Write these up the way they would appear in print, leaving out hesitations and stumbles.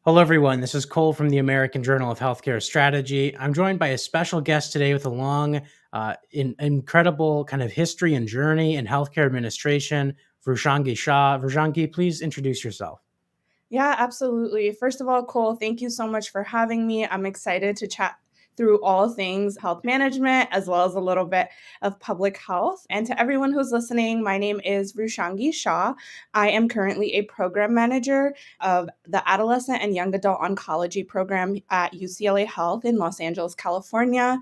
Hello, everyone. This is Cole from the American Journal of Healthcare Strategy. I'm joined by a special guest today with a long, incredible kind of history and journey in healthcare administration, Vrushangi Shah. Vrushangi, please introduce yourself. Yeah, absolutely. First of all, Cole, thank you so much for having me. I'm excited to chat through all things health management as well as a little bit of public health. And to everyone who's listening, my name is Vrushangi Shah. I am currently a program manager of the Adolescent and Young Adult Oncology program at UCLA Health in Los Angeles, California.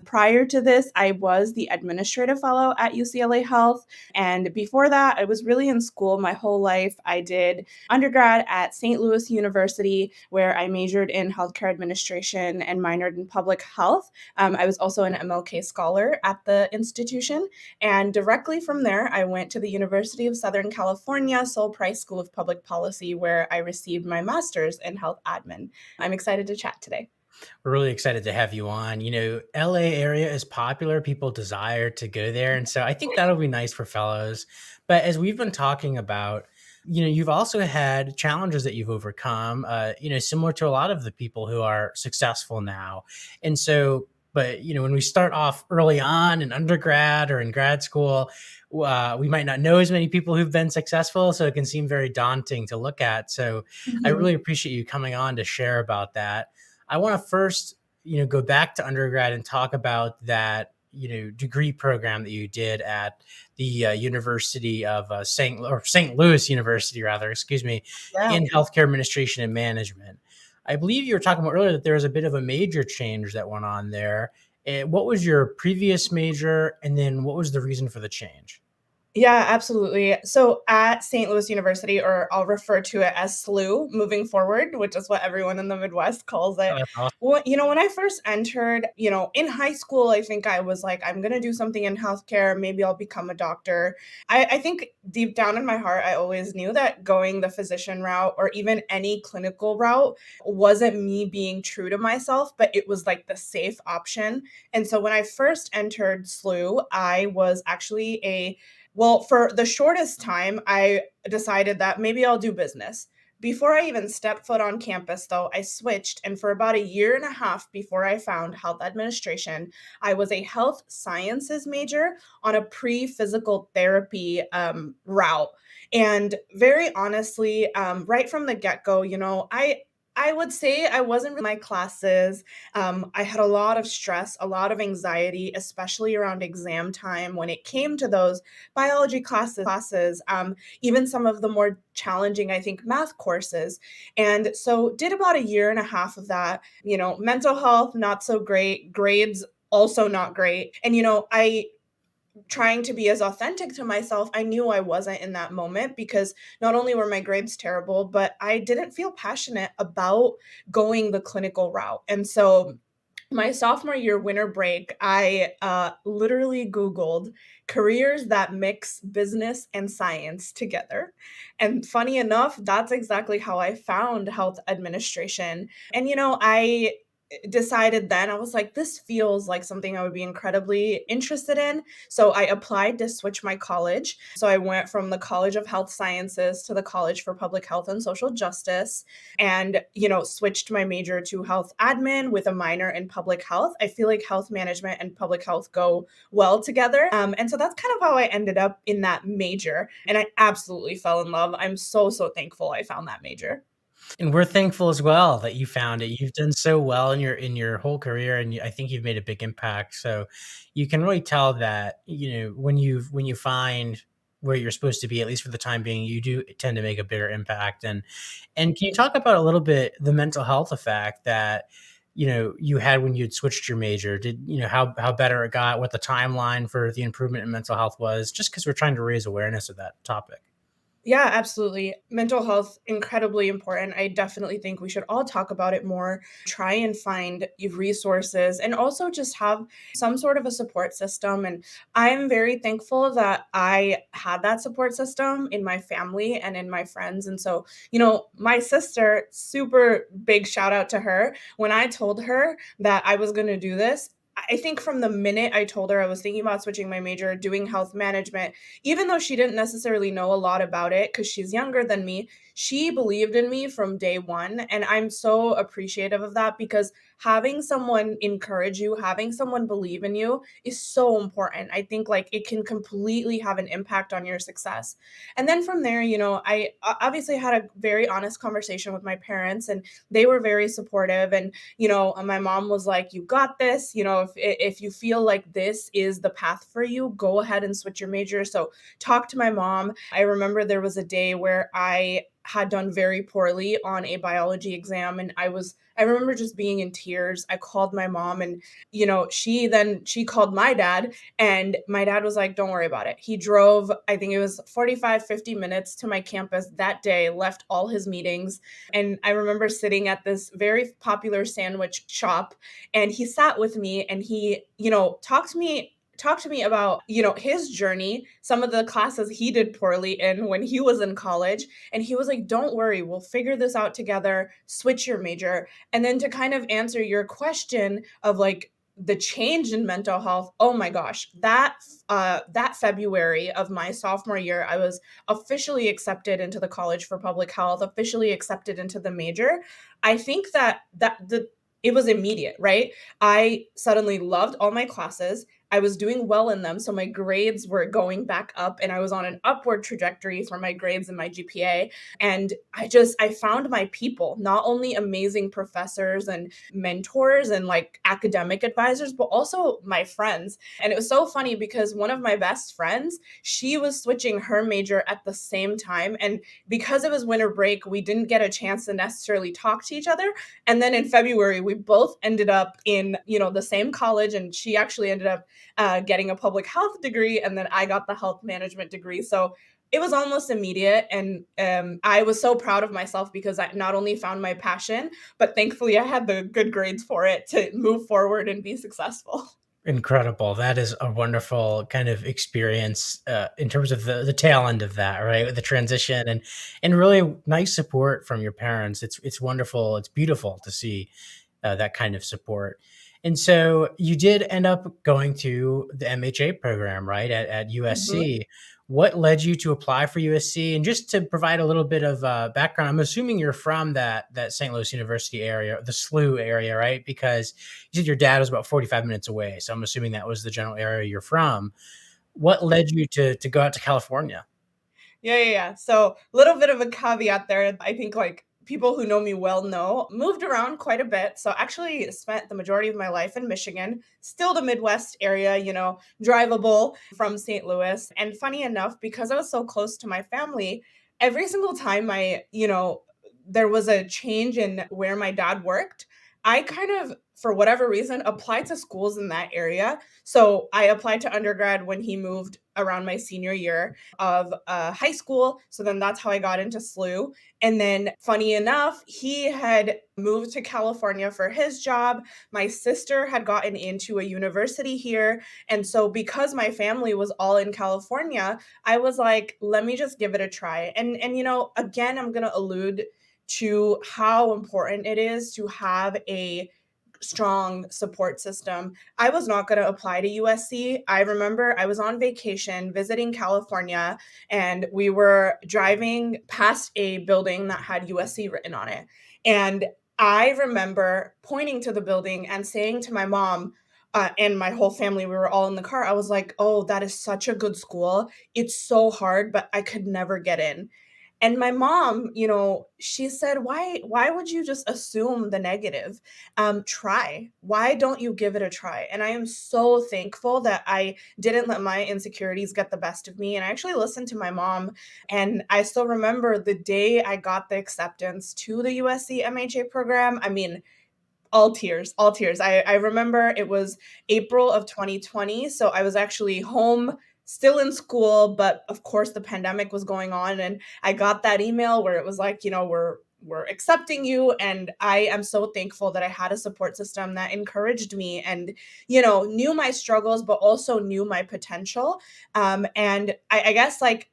Prior to this, I was the administrative fellow at UCLA Health. And before that, I was really in school my whole life. I did undergrad at St. Louis University, where I majored in healthcare administration and minored in public health. I was also an MLK scholar at the institution. And directly from there, I went to the University of Southern California, Sol Price School of Public Policy, where I received my master's in health admin. I'm excited to chat today. We're really excited to have you on. LA area is popular. People desire to go there. And so I think that'll be nice for fellows. But as we've been talking about, you've also had challenges that you've overcome, similar to a lot of the people who are successful now. And so, but, when we start off early on in undergrad or in grad school, we might not know as many people who've been successful. So it can seem very daunting to look at. So I Mhm. really appreciate you coming on to share about that. I want to first, go back to undergrad and talk about that, degree program that you did at the University of St. Louis University, rather, excuse me, Yeah. in healthcare administration and management. I believe you were talking about earlier that there was a bit of a major change that went on there. What was your previous major, and then what was the reason for the change? Yeah, absolutely. So at St. Louis University, or I'll refer to it as SLU moving forward, which is what everyone in the Midwest calls Oh, it. that's awesome. When I first entered, in high school, I think I was like, I'm going to do something in healthcare. Maybe I'll become a doctor. I think deep down in my heart, I always knew that going the physician route or even any clinical route wasn't me being true to myself, but it was like the safe option. And so when I first entered SLU, I was actually for the shortest time, I decided that maybe I'll do business. Before I even stepped foot on campus, though, I switched. And for about a year and a half before I found health administration, I was a health sciences major on a pre physical therapy route. And very honestly, right from the get go, I would say I wasn't really my classes. I had a lot of stress, a lot of anxiety, especially around exam time when it came to those biology classes, even some of the more challenging, I think, math courses. And so did about a year and a half of that. Mental health, not so great, grades also not great. And I trying to be as authentic to myself, I knew I wasn't in that moment because not only were my grades terrible, but I didn't feel passionate about going the clinical route. And so my sophomore year winter break, I literally Googled careers that mix business and science together. And funny enough, that's exactly how I found health administration. And, I decided then, I was like, this feels like something I would be incredibly interested in. So I applied to switch my college. So I went from the College of Health Sciences to the College for Public Health and Social Justice and, switched my major to health admin with a minor in public health. I feel like health management and public health go well together. And so that's kind of how I ended up in that major. And I absolutely fell in love. I'm so, so thankful I found that major. And we're thankful as well that you found it. You've done so well in your whole career, and I think you've made a big impact. So you can really tell that when you find where you're supposed to be, at least for the time being, you do tend to make a bigger impact. And can you talk about a little bit the mental health effect that you had when you had switched your major? Did how better it got? What the timeline for the improvement in mental health was? Just because we're trying to raise awareness of that topic. Yeah, absolutely. Mental health, incredibly important. I definitely think we should all talk about it more, try and find resources, and also just have some sort of a support system. And I'm very thankful that I had that support system in my family and in my friends. And so, my sister, super big shout out to her. When I told her that I was going to do this, I think from the minute I told her I was thinking about switching my major, doing health management, even though she didn't necessarily know a lot about it because she's younger than me, she believed in me from day one. And I'm so appreciative of that because having someone encourage you, having someone believe in you is so important. I think like it can completely have an impact on your success. And then from there, I obviously had a very honest conversation with my parents and they were very supportive. And, my mom was like, you got this. If you feel like this is the path for you, go ahead and switch your major. So talk to my mom. I remember there was a day where I had done very poorly on a biology exam and I remember just being in tears. I called my mom and she called my dad and my dad was like, "Don't worry about it." He drove, I think it was 45, 50 minutes to my campus that day, left all his meetings, and I remember sitting at this very popular sandwich shop and he sat with me and he, talked to me about his journey, some of the classes he did poorly in when he was in college, and he was like, don't worry, we'll figure this out together, switch your major. And then to kind of answer your question of like the change in mental health, oh my gosh, that February of my sophomore year, I was officially accepted into the college for public health, officially accepted into the major. I think that the it was immediate, right? I suddenly loved all my classes. I was doing well in them. So my grades were going back up and I was on an upward trajectory for my grades and my GPA. And I found my people, not only amazing professors and mentors and like academic advisors, but also my friends. And it was so funny because one of my best friends, she was switching her major at the same time. And because it was winter break, we didn't get a chance to necessarily talk to each other. And then in February, we both ended up in, the same college. And she actually ended up getting a public health degree, and then I got the health management degree. So it was almost immediate, and I was so proud of myself because I not only found my passion, but thankfully I had the good grades for it to move forward and be successful. Incredible. That is a wonderful kind of experience in terms of the tail end of that, right? The transition and really nice support from your parents. It's wonderful. It's beautiful to see that kind of support. And so you did end up going to the MHA program, right, at Mhm. USC. What led you to apply for USC? And just to provide a little bit of background, I'm assuming you're from that St. Louis University area, the SLU area, right? Because you said your dad was about 45 minutes away, so I'm assuming that was the general area you're from. What led you to go out to California? Yeah, yeah, yeah. So, little bit of a caveat there. I think like people who know me well know, moved around quite a bit. So, actually spent the majority of my life in Michigan, still the Midwest area, drivable from St. Louis. And funny enough, because I was so close to my family, every single time there was a change in where my dad worked, I kind of, for whatever reason, applied to schools in that area. So I applied to undergrad when he moved around my senior year of high school. So then that's how I got into SLU. And then, funny enough, he had moved to California for his job. My sister had gotten into a university here. And so, because my family was all in California, I was like, let me just give it a try. And again, I'm going to allude to how important it is to have a strong support system. I was not going to apply to USC. I remember I was on vacation visiting California and we were driving past a building that had USC written on it. And I remember pointing to the building and saying to my mom, and my whole family, we were all in the car. I was like, oh, that is such a good school. It's so hard, but I could never get in. And my mom, she said, why would you just assume the negative? Try. Why don't you give it a try? And I am so thankful that I didn't let my insecurities get the best of me. And I actually listened to my mom. And I still remember the day I got the acceptance to the USC MHA program. I mean, all tears, all tears. I remember it was April of 2020. So I was actually home still in school, but of course the pandemic was going on, and I got that email where it was like, we're accepting you, and I am so thankful that I had a support system that encouraged me and knew my struggles but also knew my potential. And I guess like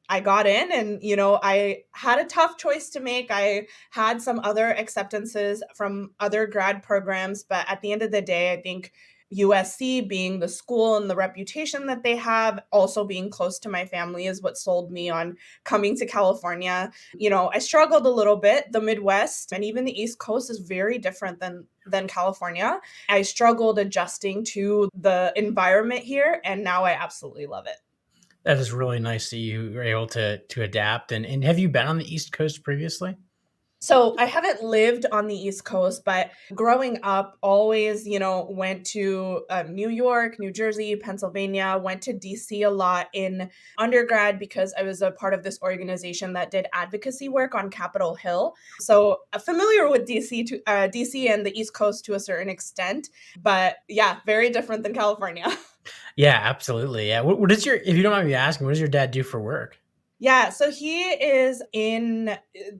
I got in, and I had a tough choice to make. I had some other acceptances from other grad programs, but at the end of the day, I think USC being the school and the reputation that they have, also being close to my family, is what sold me on coming to California. I struggled a little bit. The Midwest and even the East Coast is very different than California. I struggled adjusting to the environment here, and now I absolutely love it. That is really nice that you were able to adapt. And have you been on the East Coast previously? So I haven't lived on the East Coast, but growing up, always, went to New York, New Jersey, Pennsylvania, went to DC a lot in undergrad because I was a part of this organization that did advocacy work on Capitol Hill. So familiar with DC and the East Coast to a certain extent, but yeah, very different than California. Yeah, absolutely. Yeah. What is your, if you don't mind me asking, what does your dad do for work? Yeah, so he is in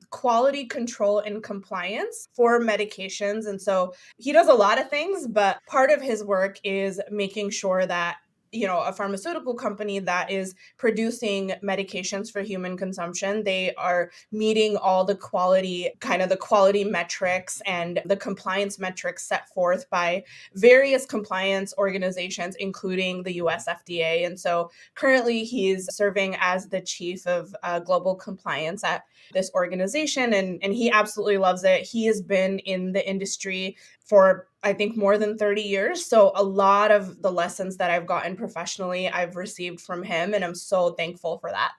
quality control and compliance for medications. And so he does a lot of things, but part of his work is making sure that, a pharmaceutical company that is producing medications for human consumption, they are meeting all the quality, kind of the quality metrics and the compliance metrics set forth by various compliance organizations, including the US FDA. And so currently, he's serving as the chief of global compliance at this organization, and he absolutely loves it. He has been in the industry for, I think, more than 30 years. So, a lot of the lessons that I've gotten professionally, I've received from him, and I'm so thankful for that.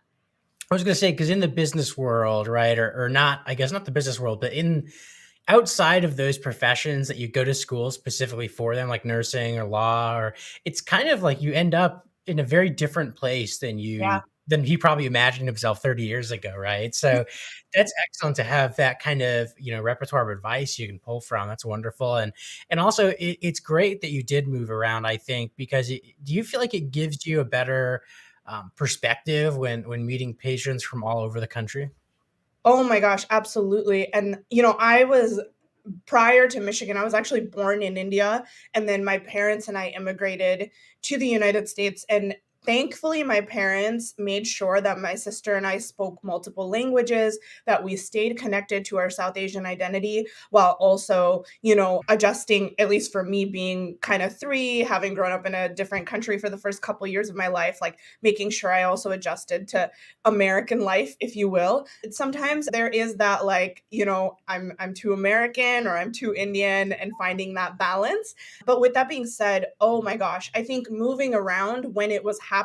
I was going to say, because in the business world, right, or not, I guess not the business world, but in outside of those professions that you go to school specifically for them, like nursing or law, or it's kind of like you end up in a very different place Yeah. than he probably imagined himself 30 years ago, right? So that's excellent to have that kind of, repertoire of advice you can pull from. That's wonderful. And also it's great that you did move around, I think, because do you feel like it gives you a better perspective when meeting patients from all over the country? Oh my gosh, absolutely. And, I was prior to Michigan, I was actually born in India, and then my parents and I immigrated to the United States. And thankfully, my parents made sure that my sister and I spoke multiple languages, that we stayed connected to our South Asian identity while also, adjusting, at least for me being kind of three, having grown up in a different country for the first couple years of my life, like making sure I also adjusted to American life, if you will. Sometimes there is that, like, I'm too American or I'm too Indian, and finding that balance. But with that being said, oh my gosh, I think moving around when it was happening,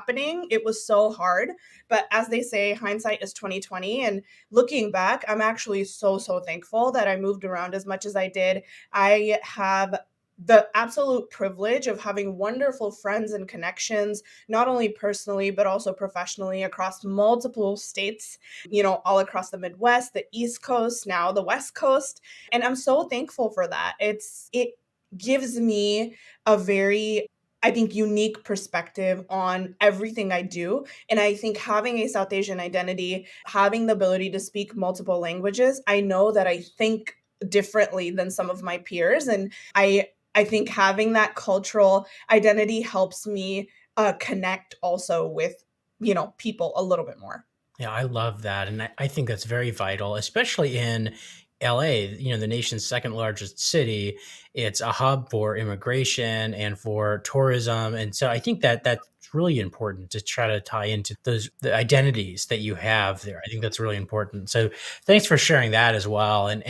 it was so hard. But as they say, hindsight is 2020. And looking back, I'm actually so thankful that I moved around as much as I did. I have the absolute privilege of having wonderful friends and connections, not only personally, but also professionally across multiple states, all across the Midwest, the East Coast, now the West Coast. And I'm so thankful for that. It gives me a very, I think, unique perspective on everything I do. And I think having a South Asian identity, having the ability to speak multiple languages, I know that I think differently than some of my peers. And I think having that cultural identity helps me connect also with, people a little bit more. Yeah, I love that, and I think that's very vital, especially in LA, the nation's second largest city. It's a hub for immigration and for tourism, and so I think that that's really important to try to tie into the identities that you have there. I think that's really important. So thanks for sharing that as well. And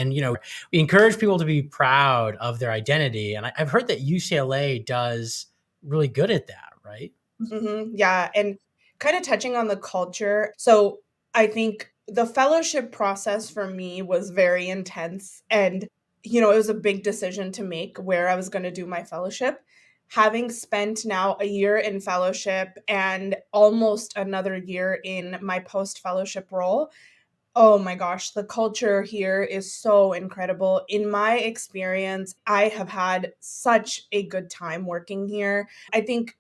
we encourage people to be proud of their identity, and I've heard that UCLA does really good at that, right? Yeah, and kind of touching on the culture. So I think the fellowship process for me was very intense, and it was a big decision to make where I was going to do my fellowship. Having spent now a year in fellowship and almost another year in my post fellowship role, oh my gosh, the culture here is so incredible. In my experience, I have had such a good time working here. I think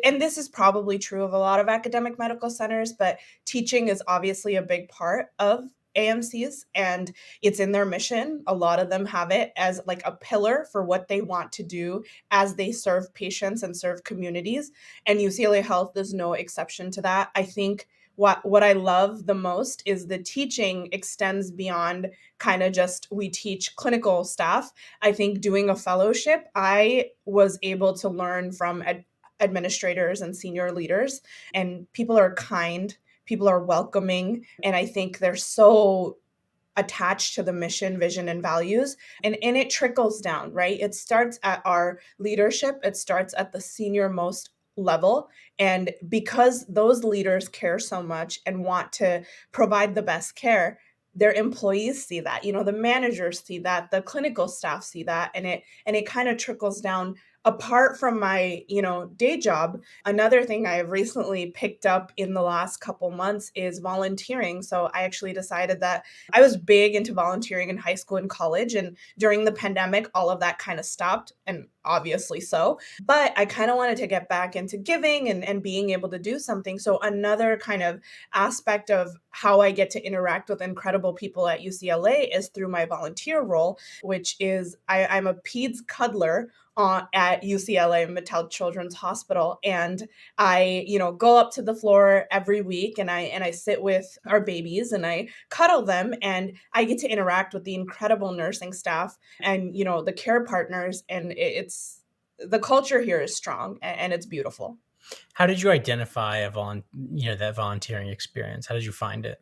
and this is probably true of a lot of academic medical centers, but teaching is obviously a big part of AMCs, and it's in their mission. A lot of them have it as like a pillar for what they want to do as they serve patients and serve communities. And UCLA Health is no exception to that. I think what I love the most is the teaching extends beyond kind of just we teach clinical staff. I think doing a fellowship, I was able to learn from administrators and senior leaders, and people are kind, people are welcoming, and I think they're so attached to the mission, vision, and values. And it trickles down, right? It starts at our leadership, it starts at the senior most level. And because those leaders care so much and want to provide the best care, their employees see that, the managers see that, the clinical staff see that, and it kind of trickles down. Apart from my day job, another thing I have recently picked up in the last couple months is volunteering. So I actually decided that I was big into volunteering in high school and college. And during the pandemic, all of that kind of stopped. And obviously so. But I kind of wanted to get back into giving and being able to do something. So another kind of aspect of how I get to interact with incredible people at UCLA is through my volunteer role, which is I'm a peds cuddler at UCLA Mattel Children's Hospital. And I, go up to the floor every week and I sit with our babies and I cuddle them, and I get to interact with the incredible nursing staff and the care partners, and it's the culture here is strong and it's beautiful. How did you identify that volunteering experience? How did you find it?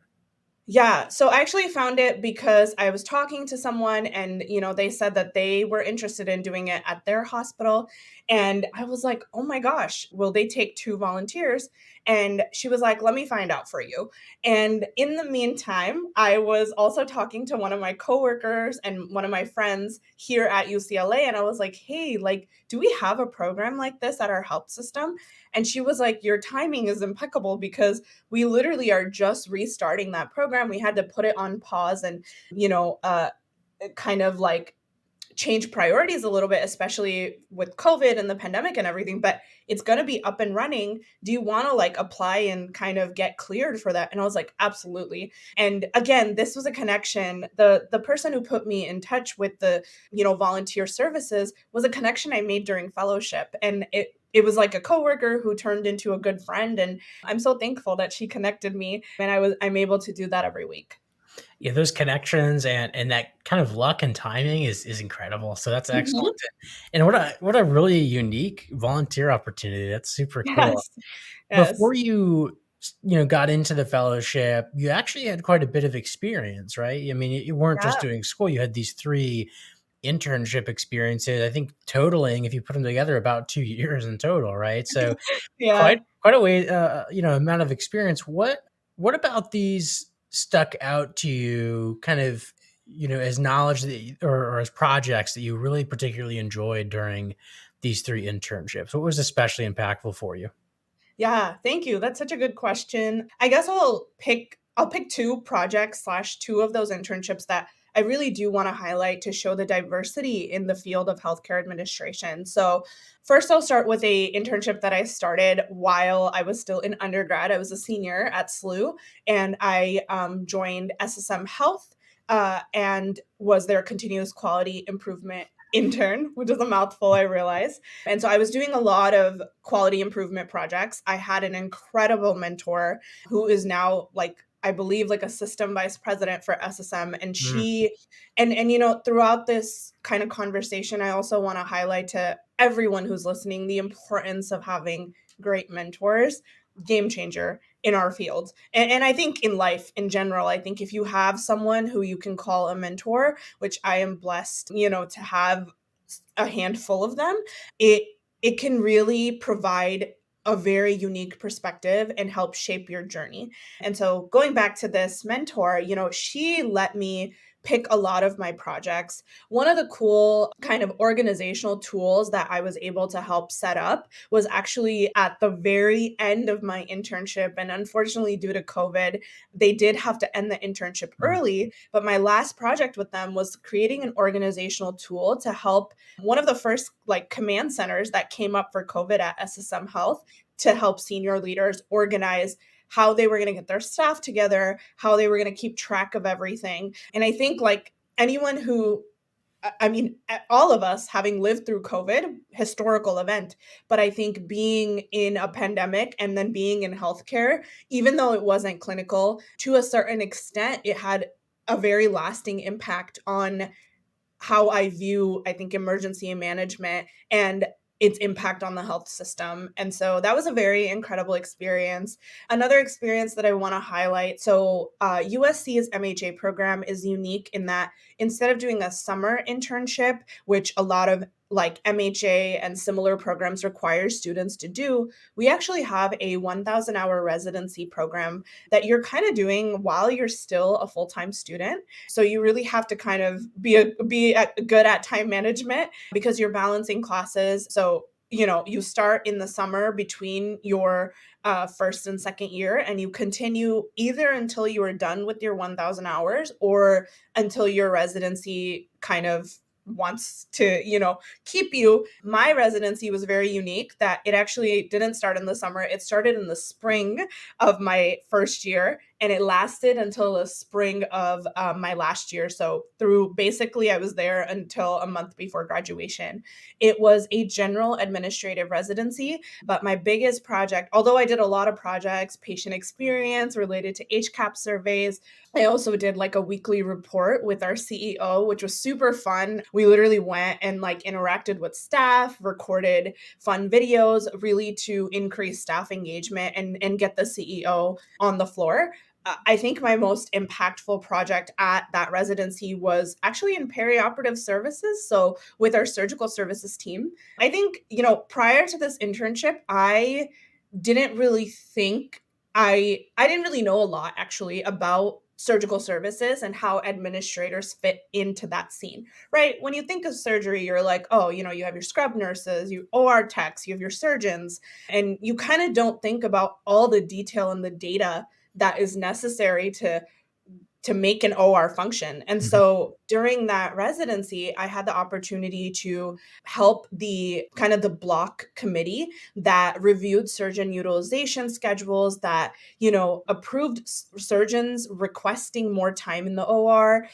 Yeah, so I actually found it because I was talking to someone and, they said that they were interested in doing it at their hospital. And I was like, oh my gosh, will they take two volunteers? And she was like, let me find out for you. And in the meantime, I was also talking to one of my coworkers and one of my friends here at UCLA. And I was like, hey, like, do we have a program like this at our health system? And she was like, your timing is impeccable because we literally are just restarting that program. We had to put it on pause and, you know, uh, kind of like change priorities a little bit, especially with COVID and the pandemic and everything, but it's going to be up and running. Do you want to like apply and kind of get cleared for that? And I was like, absolutely. And again, this was a connection. The person who put me in touch with the, volunteer services was a connection I made during fellowship. And it was like a coworker who turned into a good friend. And I'm so thankful that she connected me and I'm able to do that every week. Yeah, those connections and that kind of luck and timing is incredible. So that's excellent. Mhm. And what a really unique volunteer opportunity. That's super cool. Yes. Before Yes. got into the fellowship, you actually had quite a bit of experience, right? I mean, you weren't just Yeah. doing school. You had these 3 internship experiences, I think totaling, if you put them together, about 2 years in total, right? So Yeah. quite a way, amount of experience. What about these stuck out to you, kind of, as knowledge or as projects that you really particularly enjoyed during these 3 internships? What was especially impactful for you? Yeah, thank you. That's such a good question. I guess I'll pick two projects slash two of those internships that I really do want to highlight to show the diversity in the field of healthcare administration. So first I'll start with a internship that I started while I was still in undergrad. I was a senior at SLU and I joined SSM Health and was their continuous quality improvement intern, which is a mouthful, I realize. And so I was doing a lot of quality improvement projects. I had an incredible mentor who is now like I believe like a system vice president for SSM, and Mm. she and throughout this kind of conversation I also want to highlight to everyone who's listening the importance of having great mentors. Game changer in our field, and I think in life in general. I think if you have someone who you can call a mentor, which I am blessed, to have a handful of them, it it can really provide a very unique perspective and help shape your journey. And so going back to this mentor, she let me pick a lot of my projects. One of the cool kind of organizational tools that I was able to help set up was actually at the very end of my internship. And unfortunately, due to COVID, they did have to end the internship Mm, early. But my last project with them was creating an organizational tool to help one of the first like command centers that came up for COVID at SSM Health to help senior leaders organize how they were going to get their staff together, how they were going to keep track of everything. And I think like anyone who I mean, all of us having lived through COVID, historical event, but I think being in a pandemic and then being in healthcare, even though it wasn't clinical, to a certain extent, it had a very lasting impact on how I view, I think, emergency management and its impact on the health system. And so that was a very incredible experience. Another experience that I want to highlight, so USC's MHA program is unique in that instead of doing a summer internship, which a lot of like MHA and similar programs require students to do, we actually have a 1,000 hour residency program that you're kind of doing while you're still a full-time student. So you really have to kind of good at time management because you're balancing classes. So you start in the summer between your first and second year, and you continue either until you are done with your 1,000 hours or until your residency kind of wants to keep you. My residency was very unique that it actually didn't start in the summer. It started in the spring of my first year, and it lasted until the spring of my last year. So through basically, I was there until a month before graduation. It was a general administrative residency, but my biggest project, although I did a lot of projects, patient experience related to HCAP surveys, I also did like a weekly report with our CEO, which was super fun. We literally went and like interacted with staff, recorded fun videos, really to increase staff engagement and get the CEO on the floor. I think my most impactful project at that residency was actually in perioperative services. So, with our surgical services team, I think, prior to this internship, I didn't really think I didn't really know a lot actually about surgical services and how administrators fit into that scene. Right? When you think of surgery, you're like, "Oh, you have your scrub nurses, you OR techs, you have your surgeons," and you kind of don't think about all the detail and the data that is necessary to make an OR function. And mhm. so during that residency, I had the opportunity to help the kind of the block committee that reviewed surgeon utilization schedules, that, approved surgeons requesting more time in the OR,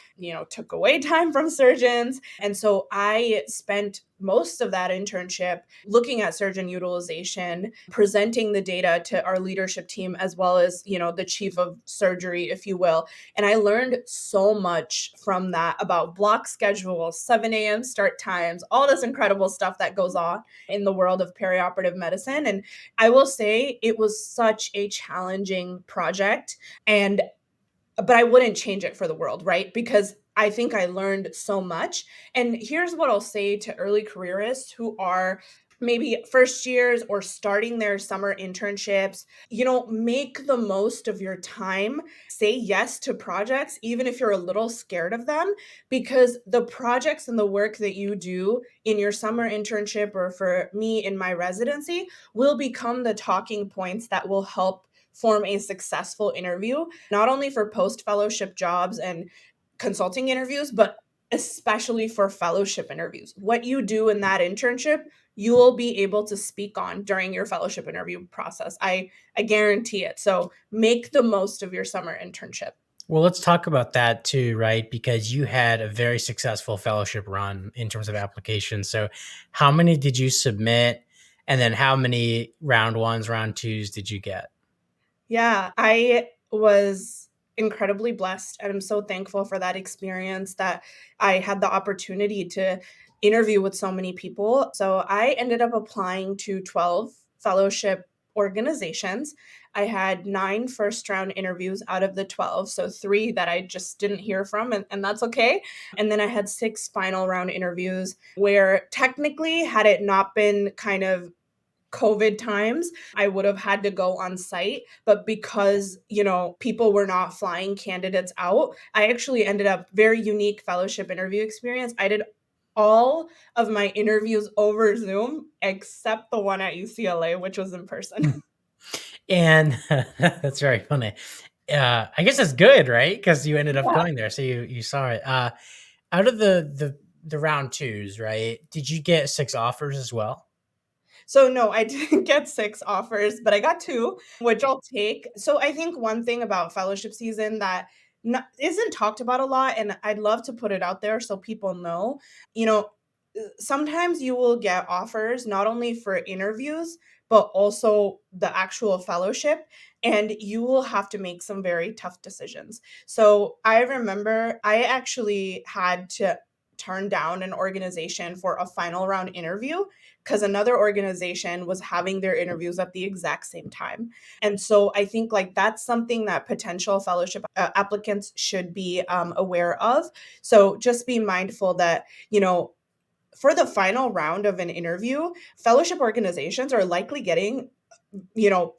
took away time from surgeons. And so I spent most of that internship looking at surgeon utilization, presenting the data to our leadership team, as well as, the chief of surgery, if you will. And I learned so much from that about block schedules, 7 a.m. start times, all this incredible stuff that goes on in the world of perioperative medicine. And I will say it was such a challenging project. And but I wouldn't change it for the world, right? Because I think I learned so much. And here's what I'll say to early careerists who are maybe first years or starting their summer internships, make the most of your time. Say yes to projects, even if you're a little scared of them, because the projects and the work that you do in your summer internship, or for me in my residency, will become the talking points that will help form a successful interview, not only for post fellowship jobs and consulting interviews, but especially for fellowship interviews. What you do in that internship, you will be able to speak on during your fellowship interview process. I guarantee it. So make the most of your summer internship. Well, let's talk about that too, right? Because you had a very successful fellowship run in terms of applications. So, how many did you submit? And then how many round ones, round twos did you get? Yeah, I was incredibly blessed, and I'm so thankful for that experience that I had the opportunity to interview with so many people. So I ended up applying to 12 fellowship organizations. I had 9 first round interviews out of the 12, so 3 that I just didn't hear from, and that's okay. And then I had 6 final round interviews where technically, had it not been kind of COVID times, I would have had to go on site. But because, people were not flying candidates out, I actually ended up very unique fellowship interview experience. I did all of my interviews over Zoom except the one at UCLA, which was in person. And that's very funny. I guess that's good, right? Because you ended up Yeah. going there, so you saw it. Out of the round twos, right? Did you get 6 offers as well? So no, I didn't get 6 offers, but I got 2, which I'll take. So I think one thing about fellowship season that isn't talked about a lot, and I'd love to put it out there so people know, you know, sometimes you will get offers not only for interviews, but also the actual fellowship, and you will have to make some very tough decisions. So I remember I actually had to turn down an organization for a final round interview because another organization was having their interviews at the exact same time. And so I think like that's something that potential fellowship applicants should be aware of. So just be mindful that, for the final round of an interview, fellowship organizations are likely getting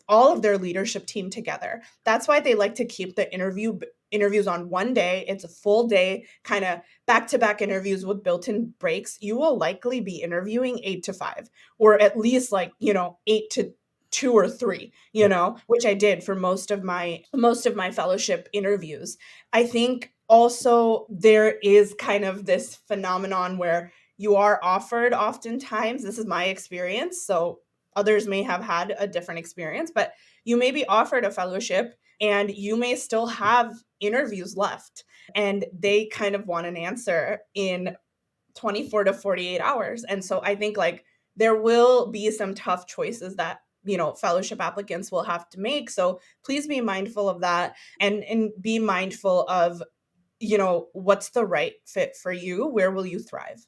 all of their leadership team together. That's why they like to keep the interviews on one day. It's a full day, kind of back-to-back interviews with built-in breaks. You will likely be interviewing 8 to 5 or at least like, 8 to 2 or 3, which I did for most of my fellowship interviews. I think also there is kind of this phenomenon where you are offered oftentimes, this is my experience, so others may have had a different experience, but you may be offered a fellowship and you may still have interviews left. And they kind of want an answer in 24 to 48 hours. And so I think like there will be some tough choices that fellowship applicants will have to make. So please be mindful of that, and be mindful of what's the right fit for you, where will you thrive.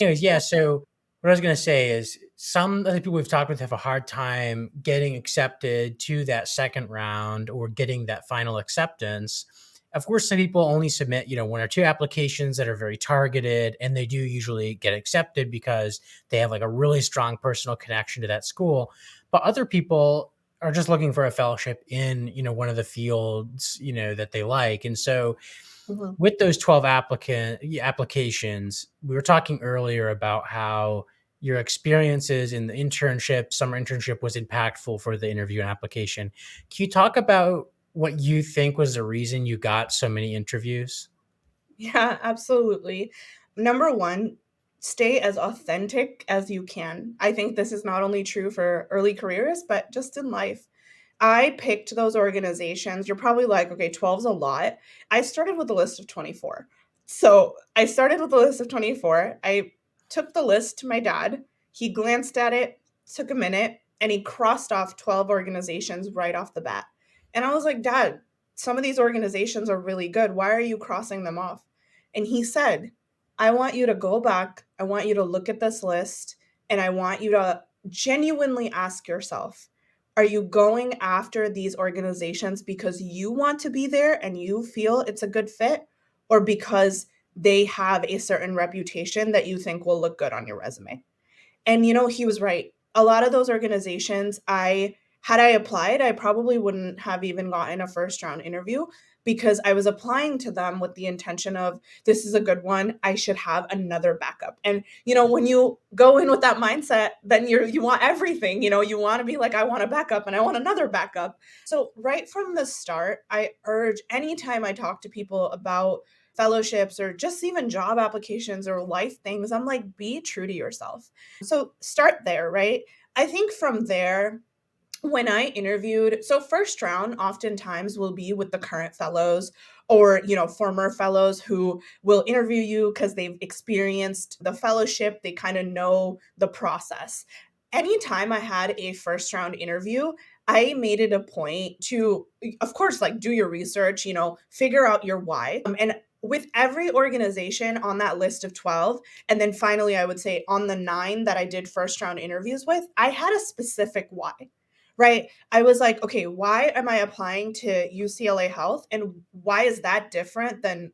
Anyways, yeah, so what I was gonna say is some of the people we've talked with have a hard time getting accepted to that second round or getting that final acceptance. Of course, some people only submit, 1 or 2 applications that are very targeted, and they do usually get accepted because they have like a really strong personal connection to that school. But other people are just looking for a fellowship in, one of the fields, that they like. And so Mhm. with those 12 applications, we were talking earlier about how your experiences in the internship, summer internship was impactful for the interview and application. Can you talk about what you think was the reason you got so many interviews? Yeah, absolutely. Number one, stay as authentic as you can. I think this is not only true for early careers, but just in life. I picked those organizations. You're probably like, okay, 12 is a lot. I started with a list of 24. So I started with a list of 24. I took the list to my dad. He glanced at it, took a minute, and he crossed off 12 organizations right off the bat. And I was like, Dad, some of these organizations are really good. Why are you crossing them off? And he said, I want you to go back. I want you to look at this list, and I want you to genuinely ask yourself, are you going after these organizations because you want to be there and you feel it's a good fit, or because they have a certain reputation that you think will look good on your resume? And he was right. A lot of those organizations, I applied, I probably wouldn't have even gotten a first round interview because I was applying to them with the intention of this is a good one. I should have another backup. And when you go in with that mindset, then you want everything. You want to be like, I want a backup and I want another backup. So right from the start, I urge anytime I talk to people about fellowships or just even job applications or life things, I'm like, be true to yourself. So start there, right? I think from there, when I interviewed, so first round oftentimes will be with the current fellows or, former fellows who will interview you because they've experienced the fellowship, they kind of know the process. Anytime I had a first round interview, I made it a point to, of course, like do your research, figure out your why. And with every organization on that list of 12, and then finally, I would say on the 9 that I did first round interviews with, I had a specific why, right? I was like, okay, why am I applying to UCLA Health? And why is that different than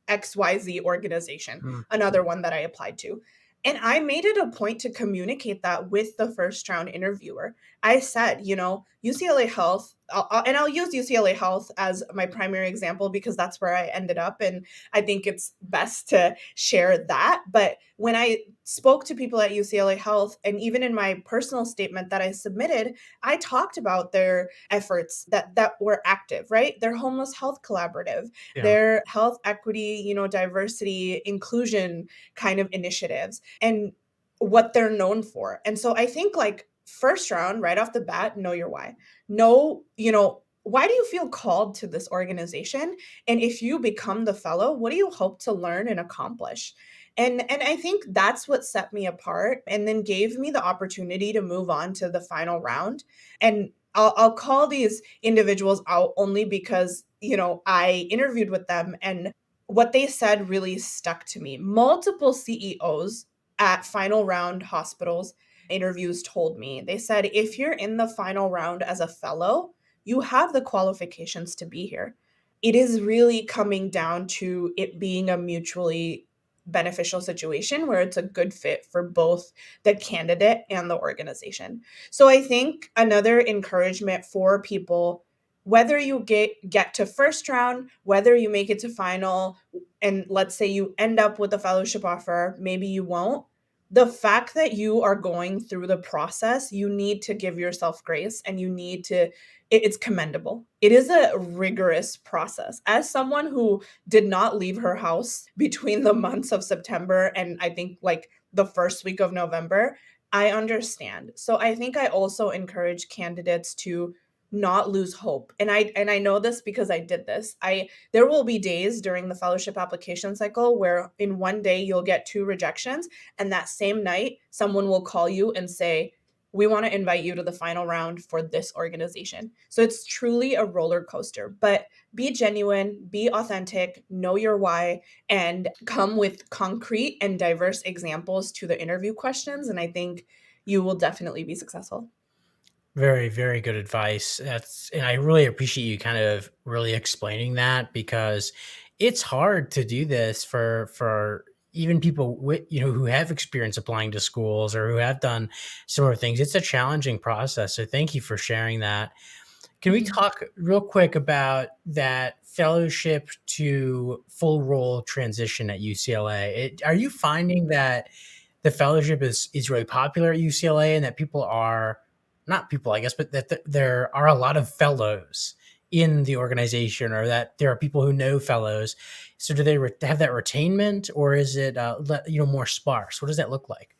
XYZ organization, Mm. another one that I applied to? And I made it a point to communicate that with the first round interviewer. I said, UCLA Health, and I'll use UCLA Health as my primary example because that's where I ended up. And I think it's best to share that. But when I spoke to people at UCLA Health, and even in my personal statement that I submitted, I talked about their efforts that were active, right? Their homeless health collaborative, Yeah. their health equity, diversity, inclusion kind of initiatives, and what they're known for. And so I think like first round, right off the bat, know your why. Know, why do you feel called to this organization? And if you become the fellow, what do you hope to learn and accomplish? And I think that's what set me apart and then gave me the opportunity to move on to the final round. And I'll call these individuals out only because, I interviewed with them and what they said really stuck to me. Multiple CEOs at final round hospitals interviews told me, they said, if you're in the final round as a fellow, you have the qualifications to be here. It is really coming down to it being a mutually beneficial situation where it's a good fit for both the candidate and the organization. So I think another encouragement for people, whether you get to first round, whether you make it to final, and let's say you end up with a fellowship offer, maybe you won't. The fact that you are going through the process, you need to give yourself grace and you need to, it's commendable. It is a rigorous process. As someone who did not leave her house between the months of September and I think like the first week of November, I understand. So I think I also encourage candidates to not lose hope. And I know this because I did this. There will be days during the fellowship application cycle where in one day you'll get two rejections and that same night someone will call you and say, we want to invite you to the final round for this organization. So it's truly a roller coaster, but be genuine, be authentic, know your why, and come with concrete and diverse examples to the interview questions. And I think you will definitely be successful. Very, very good advice. And I really appreciate you kind of really explaining that because it's hard to do this for even people with, who have experience applying to schools or who have done similar things. It's a challenging process. So thank you for sharing that. Can we Mhm. talk real quick about that fellowship to full role transition at UCLA? Are you finding that the fellowship is really popular at UCLA and that people are not people, I guess, but that there are a lot of fellows in the organization or that there are people who know fellows. So do they have that retainment or is it, more sparse? What does that look like?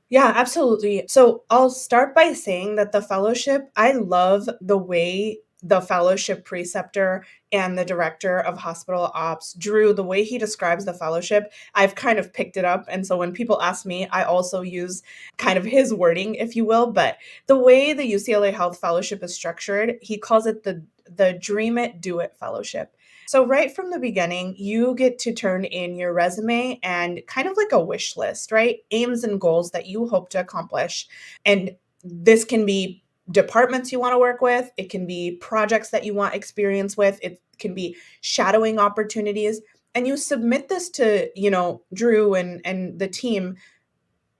Yeah, absolutely. So I'll start by saying that the fellowship, I love the way the fellowship preceptor and the director of hospital ops, Drew, the way he describes the fellowship, I've kind of picked it up. And so when people ask me, I also use kind of his wording, if you will. But the way the UCLA Health Fellowship is structured, he calls it the Dream It, Do It Fellowship. So, right from the beginning, you get to turn in your resume and kind of like a wish list, right? Aims and goals that you hope to accomplish. And this can be departments you want to work with, it can be projects that you want experience with, it can be shadowing opportunities. And you submit this to, Drew and the team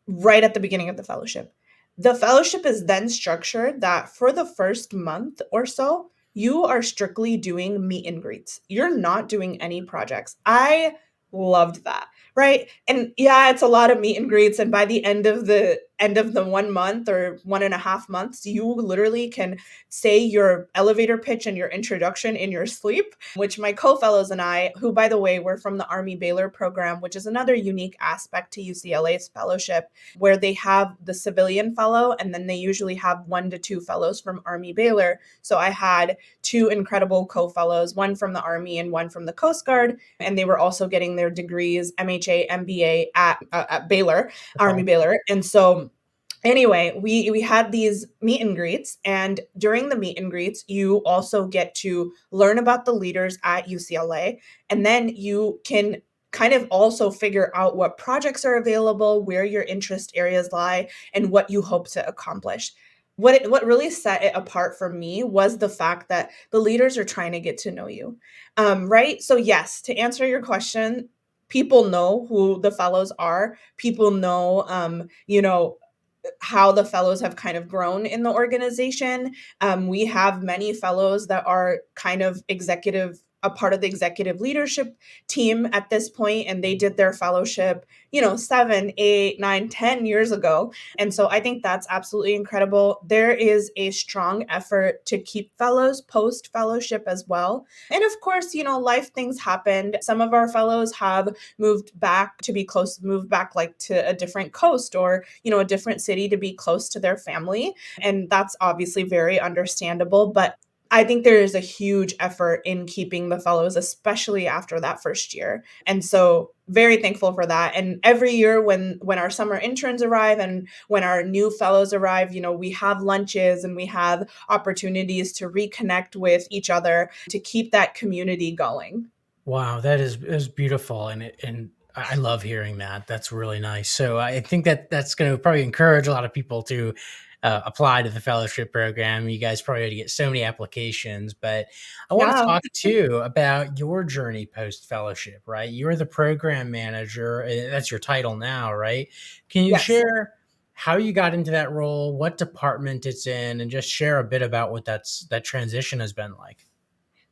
right at the beginning of the fellowship. The fellowship is then structured that for the first month or so, you are strictly doing meet and greets. You're not doing any projects. I loved that, right? And yeah, it's a lot of meet and greets. And by the end of the 1 month or 1.5 months, you literally can say your elevator pitch and your introduction in your sleep, which my co-fellows and I, who by the way, were from the Army Baylor program, which is another unique aspect to UCLA's fellowship, where they have the civilian fellow and then they usually have 1 to 2 fellows from Army Baylor. So I had two incredible co-fellows, one from the Army and one from the Coast Guard, and they were also getting their degrees, MHA, MBA at Baylor, Army Okay. Baylor. And so anyway, we had these meet and greets, and during the meet and greets, you also get to learn about the leaders at UCLA, and then you can kind of also figure out what projects are available, where your interest areas lie, and what you hope to accomplish. What really set it apart for me was the fact that the leaders are trying to get to know you, right? So yes, to answer your question, people know who the fellows are. People know, how the fellows have kind of grown in the organization. We have many fellows that are kind of a part of the executive leadership team at this point, and they did their fellowship, 7, 8, 9, 10 years ago. And so I think that's absolutely incredible. There is a strong effort to keep fellows post fellowship as well. And of course, life things happened. Some of our fellows have moved back like to a different coast or, a different city to be close to their family. And that's obviously very understandable. But I think there is a huge effort in keeping the fellows, especially after that first year. And so very thankful for that. And every year when our summer interns arrive and when our new fellows arrive, we have lunches and we have opportunities to reconnect with each other to keep that community going. Wow, that is beautiful, and I love hearing that. That's really nice. So I think that that's going to probably encourage a lot of people to apply to the fellowship program. You guys probably already get so many applications, but I want to Yeah. talk too about your journey post fellowship. Right, you're the program manager. That's your title now, right? Can you Yes. share how you got into that role, what department it's in, and just share a bit about what that transition has been like?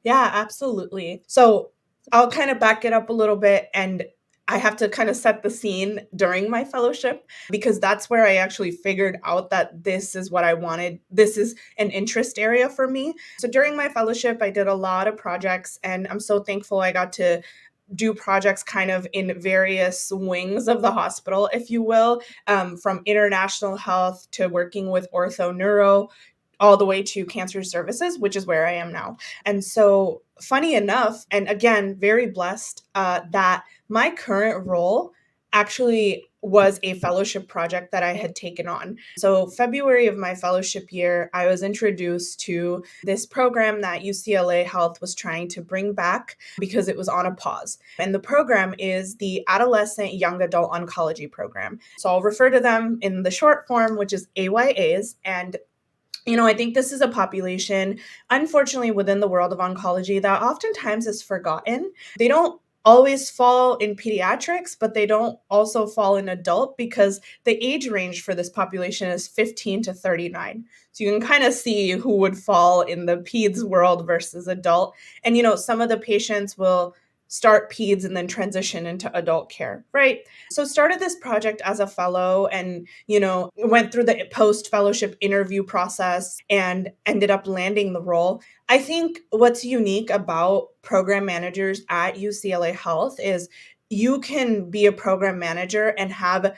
Yeah, absolutely. So I'll kind of back it up a little bit, and I have to kind of set the scene during my fellowship because that's where I actually figured out that this is what I wanted. This is an interest area for me. So during my fellowship, I did a lot of projects, and I'm so thankful I got to do projects kind of in various wings of the hospital, if you will, from international health to working with ortho neuro, all the way to cancer services, which is where I am now. And so, funny enough, and again, very blessed that my current role actually was a fellowship project that I had taken on. So, February of my fellowship year, I was introduced to this program that UCLA Health was trying to bring back because it was on a pause. And the program is the Adolescent Young Adult Oncology program. So, I'll refer to them in the short form, which is AYAs. And I think this is a population, unfortunately, within the world of oncology that oftentimes is forgotten. They don't always fall in pediatrics, but they don't also fall in adult because the age range for this population is 15 to 39. So you can kind of see who would fall in the peds world versus adult. And, some of the patients will start peds and then transition into adult care, right? So started this project as a fellow and went through the post fellowship interview process and ended up landing the role. I think what's unique about program managers at UCLA Health is you can be a program manager and have,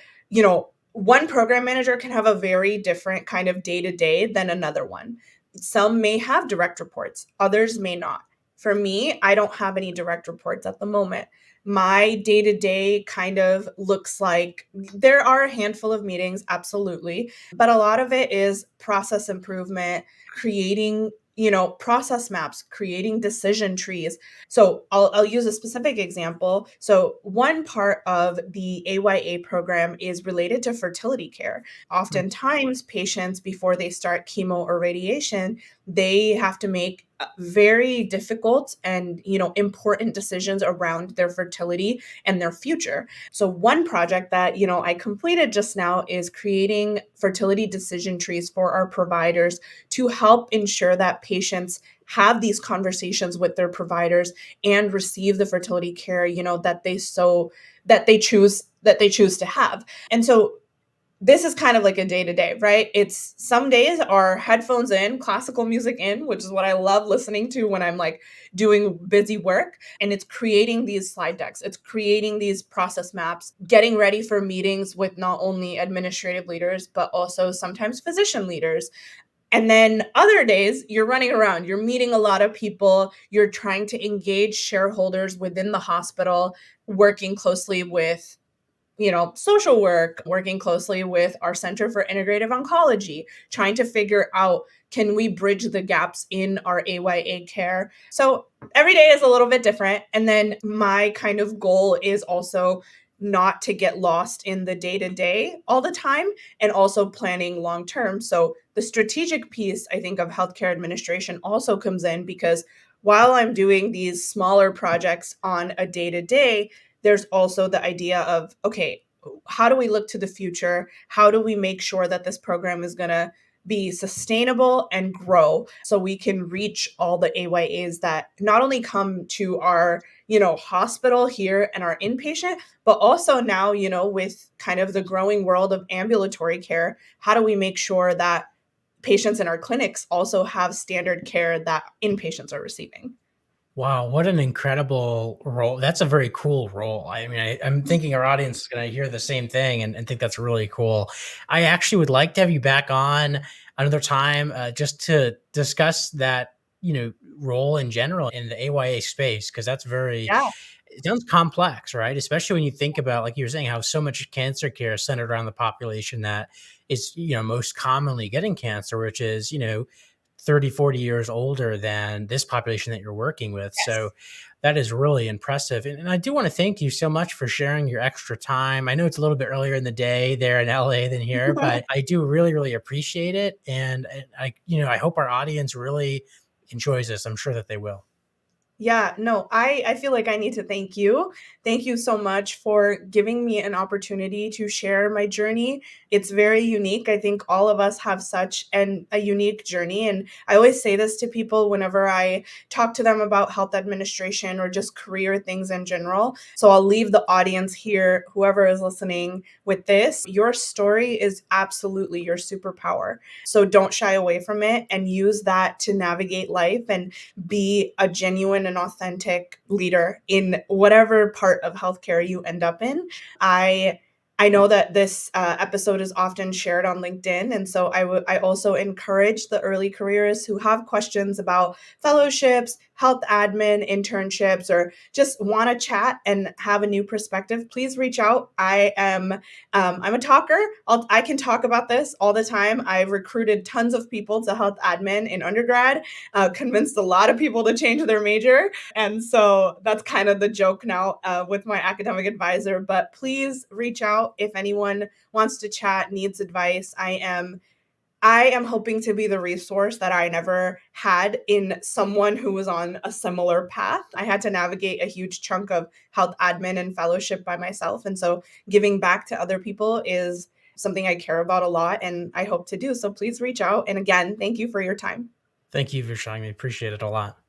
one program manager can have a very different kind of day to day than another one. Some may have direct reports, others may not. For me, I don't have any direct reports at the moment. My day to day kind of looks like there are a handful of meetings, absolutely, but a lot of it is process improvement, creating, process maps, creating decision trees. So I'll use a specific example. So one part of the AYA program is related to fertility care. Oftentimes, patients, before they start chemo or radiation, they have to make very difficult and important decisions around their fertility and their future. So one project that I completed just now is creating fertility decision trees for our providers to help ensure that patients have these conversations with their providers and receive the fertility care that they choose to have. And so this is kind of like a day to day, right? It's some days are headphones in, classical music in, which is what I love listening to when I'm like doing busy work. And it's creating these slide decks, it's creating these process maps, getting ready for meetings with not only administrative leaders, but also sometimes physician leaders. And then other days, you're running around, you're meeting a lot of people, you're trying to engage shareholders within the hospital, working closely with social work, working closely with our Center for Integrative Oncology, trying to figure out can we bridge the gaps in our AYA care. So every day is a little bit different. And then my kind of goal is also not to get lost in the day to day all the time and also planning long term. So the strategic piece, I think, of healthcare administration also comes in because while I'm doing these smaller projects on a day to day, there's also the idea of, okay, how do we look to the future? How do we make sure that this program is going to be sustainable and grow so we can reach all the AYAs that not only come to our, hospital here and our inpatient, but also now, with kind of the growing world of ambulatory care, how do we make sure that patients in our clinics also have standard care that inpatients are receiving? Wow, what an incredible role. That's a very cool role. I mean, I'm thinking our audience is going to hear the same thing and think that's really cool. I actually would like to have you back on another time just to discuss that, role in general in the AYA space, because that's very, Yeah. it sounds complex, right? Especially when you think about, like you were saying, how so much cancer care is centered around the population that is, most commonly getting cancer, which is, 30, 40 years older than this population that you're working with. So Yes. that is really impressive. And I do want to thank you so much for sharing your extra time. I know it's a little bit earlier in the day there in LA than here, but I do really, really appreciate it. And I hope our audience really enjoys this. I'm sure that they will. Yeah, no, I feel like I need to thank you. Thank you so much for giving me an opportunity to share my journey. It's very unique. I think all of us have such a unique journey, and I always say this to people whenever I talk to them about health administration or just career things in general. So I'll leave the audience here, whoever is listening, with this. Your story is absolutely your superpower. So don't shy away from it and use that to navigate life and be a genuine and authentic leader in whatever part of healthcare you end up in. I I know that this episode is often shared on LinkedIn, and so I also encourage the early careerists who have questions about fellowships, health admin, internships, or just want to chat and have a new perspective. Please reach out. I'm a talker. I can talk about this all the time. I've recruited tons of people to health admin in undergrad, convinced a lot of people to change their major. And so that's kind of the joke now with my academic advisor. But please reach out if anyone wants to chat, needs advice. I am hoping to be the resource that I never had in someone who was on a similar path. I had to navigate a huge chunk of health admin and fellowship by myself. And so giving back to other people is something I care about a lot and I hope to do. So please reach out. And again, thank you for your time. Thank you for showing me. Appreciate it a lot.